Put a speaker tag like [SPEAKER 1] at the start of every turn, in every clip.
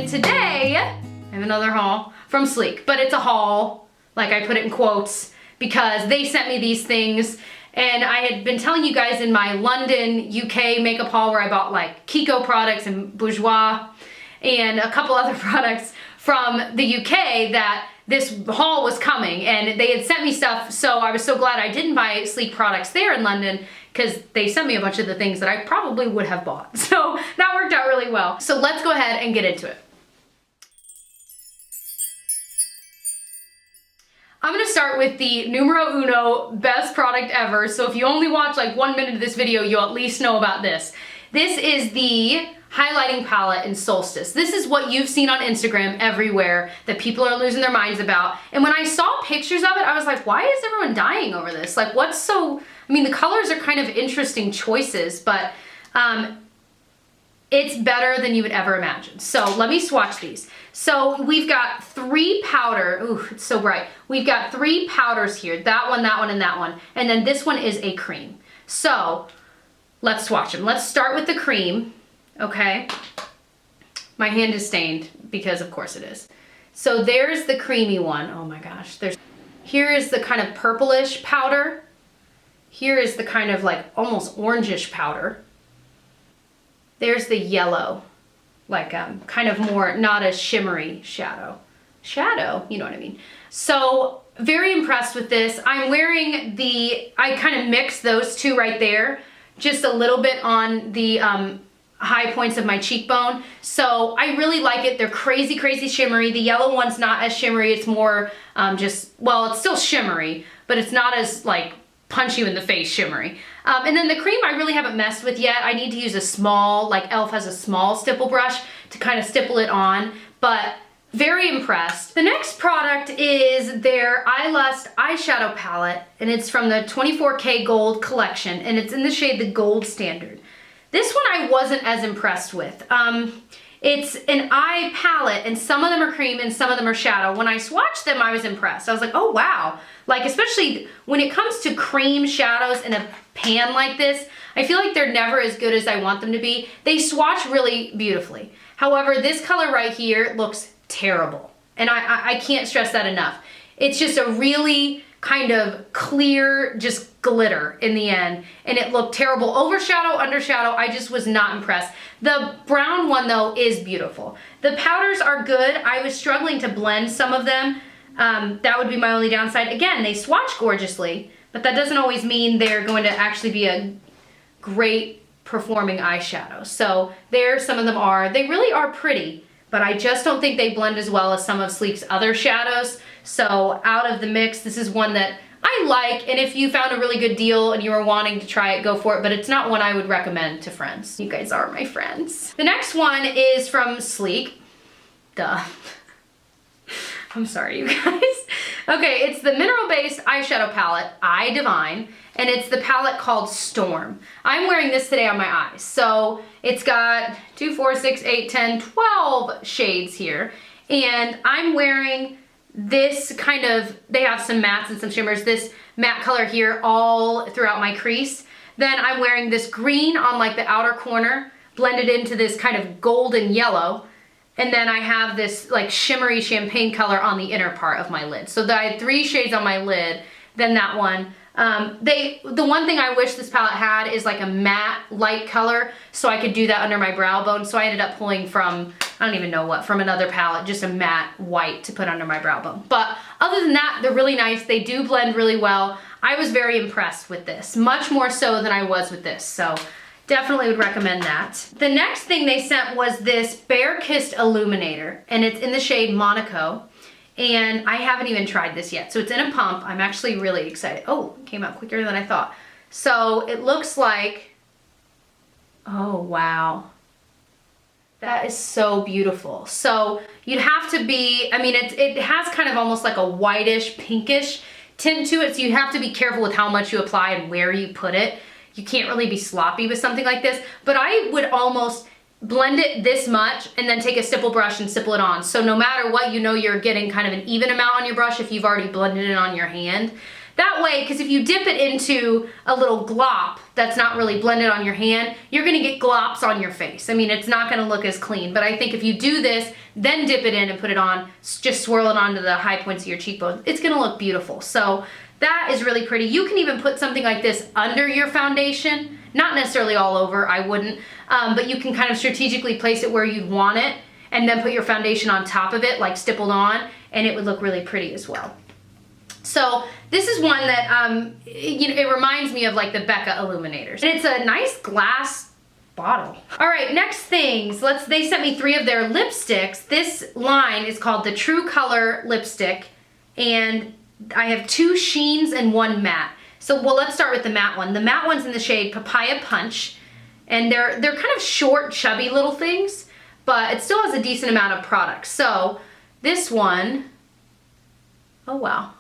[SPEAKER 1] And today, I have another haul from Sleek, but it's a haul, like I put it in quotes, because they sent me these things. And I had been telling you guys in my London, UK makeup haul where I bought like Kiko products and Bourjois and a couple other products from the UK that this haul was coming, and they had sent me stuff, so I was so glad I didn't buy Sleek products there in London because they sent me a bunch of the things that I probably would have bought. So that worked out really well. So let's go ahead and get into it. I'm gonna start with the numero uno best product ever. So if you only watch like 1 minute of this video, you'll at least know about this. This is the highlighting palette in Solstice. This is what you've seen on Instagram everywhere that people are losing their minds about. And when I saw pictures of it, I was like, why is everyone dying over this? Like, what's so, I mean, the colors are kind of interesting choices, but it's better than you would ever imagine. So let me swatch these. So we've got 3 powder, ooh, it's so bright. We've got 3 powders here, that one, and that one. And then this one is a cream. So let's swatch them. Let's start with the cream. Okay, my hand is stained because of course it is. So there's the creamy one. Oh my gosh, here is the kind of purplish powder. Here is the kind of like almost orangish powder. There's the yellow, like kind of more, not as shimmery shadow. You know what I mean? So very impressed with this. I'm wearing I kind of mixed those two right there, just a little bit on the high points of my cheekbone. So I really like it. They're crazy, crazy shimmery. The yellow one's not as shimmery. It's more just, well, it's still shimmery, but it's not as like punch you in the face shimmery. And then the cream I really haven't messed with yet. I need to use a small, like e.l.f. has a small stipple brush to kind of stipple it on, but very impressed. The next product is their Eye Lust eyeshadow palette, and it's from the 24K Gold collection, and it's in the shade the Gold Standard. This one I wasn't as impressed with. It's an eye palette, and some of them are cream and some of them are shadow. When I swatched them, I was impressed. I was like, oh wow. Like, especially when it comes to cream shadows in a pan like this, I feel like they're never as good as I want them to be. They swatch really beautifully. However, this color right here looks terrible. And I can't stress that enough. It's just a really kind of clear, just glitter in the end, and it looked terrible. Overshadow, undershadow, I just was not impressed. The brown one though is beautiful. The powders are good. I was struggling to blend some of them. That would be my only downside. Again, they swatch gorgeously, but that doesn't always mean they're going to actually be a great performing eyeshadow. So there, some of them are. They really are pretty, but I just don't think they blend as well as some of Sleek's other shadows. So out of the mix, this is one that I like, and if you found a really good deal and you were wanting to try it, go for it, but it's not one I would recommend to friends. You guys are my friends. The next one is from Sleek. Duh. I'm sorry, you guys. Okay, it's the mineral-based eyeshadow palette, iDivine, and it's the palette called Storm. I'm wearing this today on my eyes. So it's got 2, 4, 6, 8, 10, 12 shades here, and I'm wearing this kind of, they have some mattes and some shimmers, this matte color here all throughout my crease. Then I'm wearing this green on like the outer corner, blended into this kind of golden yellow. And then I have this like shimmery champagne color on the inner part of my lid. So I had 3 shades on my lid, then that one. The one thing I wish this palette had is like a matte light color, so I could do that under my brow bone. So I ended up pulling from, I don't even know what, from another palette, just a matte white to put under my brow bone. But other than that, they're really nice. They do blend really well. I was very impressed with this, much more so than I was with this. So definitely would recommend that. The next thing they sent was this Kissed Illuminator, and it's in the shade Monaco. And I haven't even tried this yet. So it's in a pump. I'm actually really excited. Oh, it came out quicker than I thought. So it looks like, oh wow. That is so beautiful. So you'd have to be, I mean, it has kind of almost like a whitish, pinkish tint to it. So you have to be careful with how much you apply and where you put it. You can't really be sloppy with something like this. But I would almost blend it this much and then take a stipple brush and stipple it on. So no matter what, you know you're getting kind of an even amount on your brush if you've already blended it on your hand. That way, because if you dip it into a little glop that's not really blended on your hand, you're gonna get glops on your face. I mean, it's not gonna look as clean, but I think if you do this, then dip it in and put it on, just swirl it onto the high points of your cheekbones, it's gonna look beautiful. So that is really pretty. You can even put something like this under your foundation, not necessarily all over, I wouldn't, but you can kind of strategically place it where you'd want it and then put your foundation on top of it, like stippled on, and it would look really pretty as well. So this is one that, you know, it reminds me of like the Becca illuminators. And it's a nice glass bottle. All right, next things, they sent me 3 of their lipsticks. This line is called the True Color Lipstick, and I have 2 sheens and 1 matte. So, well, let's start with the matte one. The matte one's in the shade Papaya Punch, and they're kind of short, chubby little things, but it still has a decent amount of product. So this one, oh wow.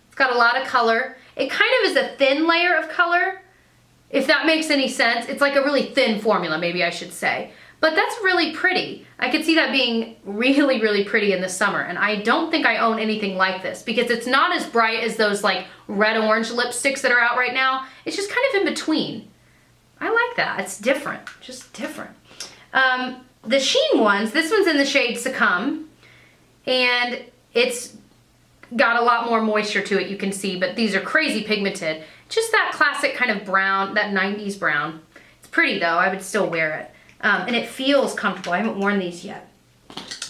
[SPEAKER 1] It's got a lot of color. It kind of is a thin layer of color, if that makes any sense. It's like a really thin formula, maybe I should say. But that's really pretty. I could see that being really, really pretty in the summer. And I don't think I own anything like this because it's not as bright as those like red-orange lipsticks that are out right now. It's just kind of in between. I like that. It's different, just different. The sheen ones, this one's in the shade Succumb, and it's got a lot more moisture to it, you can see, but these are crazy pigmented. Just that classic kind of brown, that 90s brown. It's pretty though, I would still wear it. And it feels comfortable. I haven't worn these yet,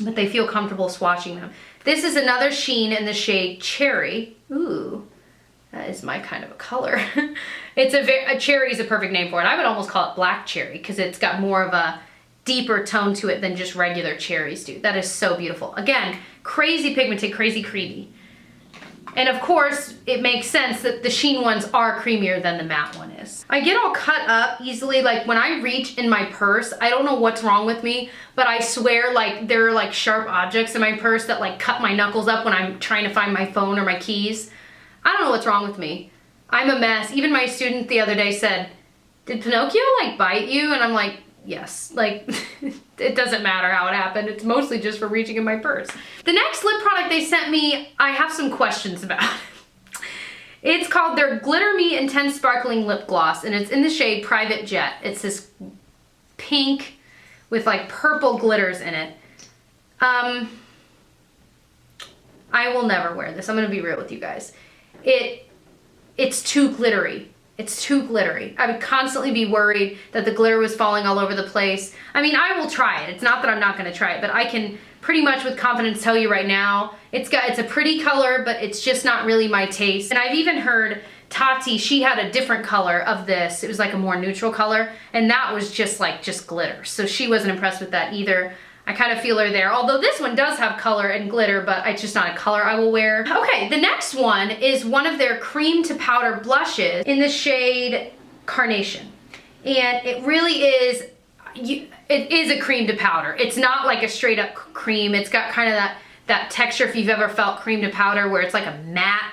[SPEAKER 1] but they feel comfortable swatching them. This is another sheen in the shade Cherry. Ooh, that is my kind of a color. It's a cherry is a perfect name for it. I would almost call it black cherry because it's got more of a deeper tone to it than just regular cherries do. That is so beautiful. Again, crazy pigmented, crazy creamy. And of course, it makes sense that the sheen ones are creamier than the matte one is. I get all cut up easily. Like when I reach in my purse, I don't know what's wrong with me, but I swear like there are like sharp objects in my purse that like cut my knuckles up when I'm trying to find my phone or my keys. I don't know what's wrong with me. I'm a mess. Even my student the other day said, "Did Pinocchio like bite you?" And I'm like, yes, like it doesn't matter how it happened. It's mostly just for reaching in my purse. The next lip product they sent me, I have some questions about. It's called their Glitter Me Intense Sparkling Lip Gloss, and it's in the shade Private Jet. It's this pink with like purple glitters in it. I will never wear this. I'm gonna be real with you guys. It's too glittery. It's too glittery. I would constantly be worried that the glitter was falling all over the place. I mean, I will try it. It's not that I'm not gonna try it, but I can pretty much with confidence tell you right now, it's a pretty color, but it's just not really my taste. And I've even heard Tati, she had a different color of this. It was like a more neutral color, and that was just glitter. So she wasn't impressed with that either. I kind of feel her there, although this one does have color and glitter, but it's just not a color I will wear. Okay, the next one is one of their cream to powder blushes in the shade Carnation. And it really is, it is a cream to powder. It's not like a straight up cream. It's got kind of that texture if you've ever felt cream to powder where it's like a matte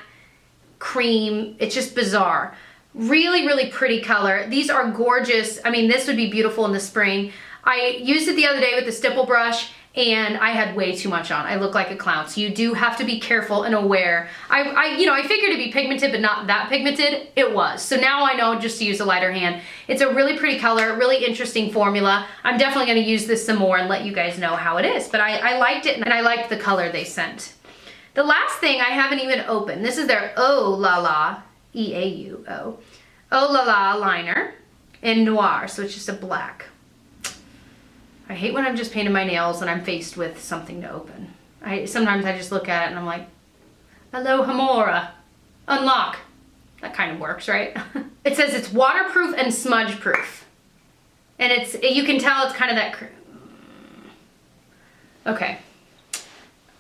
[SPEAKER 1] cream. It's just bizarre. Really, really pretty color. These are gorgeous. I mean, this would be beautiful in the spring. I used it the other day with the stipple brush and I had way too much on. I look like a clown. So you do have to be careful and aware. I figured it'd be pigmented, but not that pigmented. It was. So now I know just to use a lighter hand. It's a really pretty color, really interesting formula. I'm definitely gonna use this some more and let you guys know how it is. But I liked it and I liked the color they sent. The last thing I haven't even opened. This is their Oh La La, E-A-U-O, Oh La La liner in Noir. So it's just a black. I hate when I'm just painting my nails and I'm faced with something to open. Sometimes I just look at it and I'm like, Alohomora, unlock. That kind of works, right? It says it's waterproof and smudge proof. And you can tell it's kind of that, okay.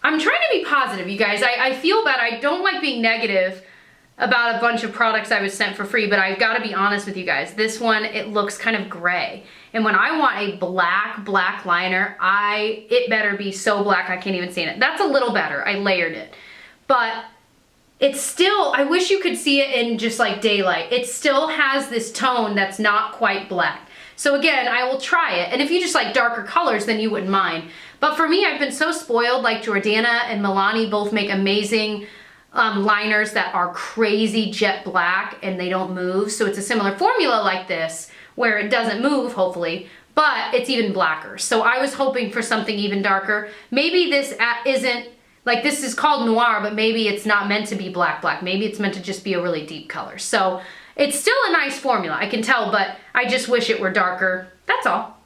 [SPEAKER 1] I'm trying to be positive, you guys. I feel bad. I don't like being negative about a bunch of products I was sent for free, but I've got to be honest with you guys. This one, it looks kind of gray. And when I want a black liner, it better be so black I can't even see it. That's a little better. I layered it. But it's still, I wish you could see it in just like daylight. It still has this tone that's not quite black. So again, I will try it. And if you just like darker colors, then you wouldn't mind. But for me, I've been so spoiled. Like Jordana and Milani both make amazing liners that are crazy jet black and they don't move. So it's a similar formula like this where it doesn't move, hopefully, but it's even blacker. So I was hoping for something even darker. Maybe this isn't, like this is called noir, but maybe it's not meant to be black. Maybe it's meant to just be a really deep color. So it's still a nice formula, I can tell, but I just wish it were darker. That's all.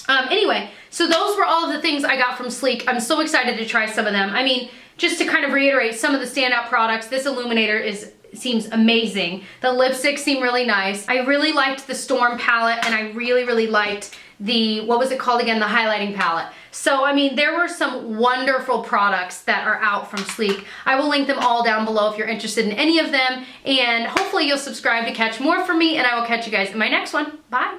[SPEAKER 1] Anyway, so those were all of the things I got from Sleek. I'm so excited to try some of them. I mean, just to kind of reiterate some of the standout products, this illuminator seems amazing. The lipsticks seem really nice. I really liked the Storm palette, and I really, really liked the, what was it called again? The highlighting palette. So, I mean, there were some wonderful products that are out from Sleek. I will link them all down below if you're interested in any of them, and hopefully you'll subscribe to catch more from me, and I will catch you guys in my next one. Bye.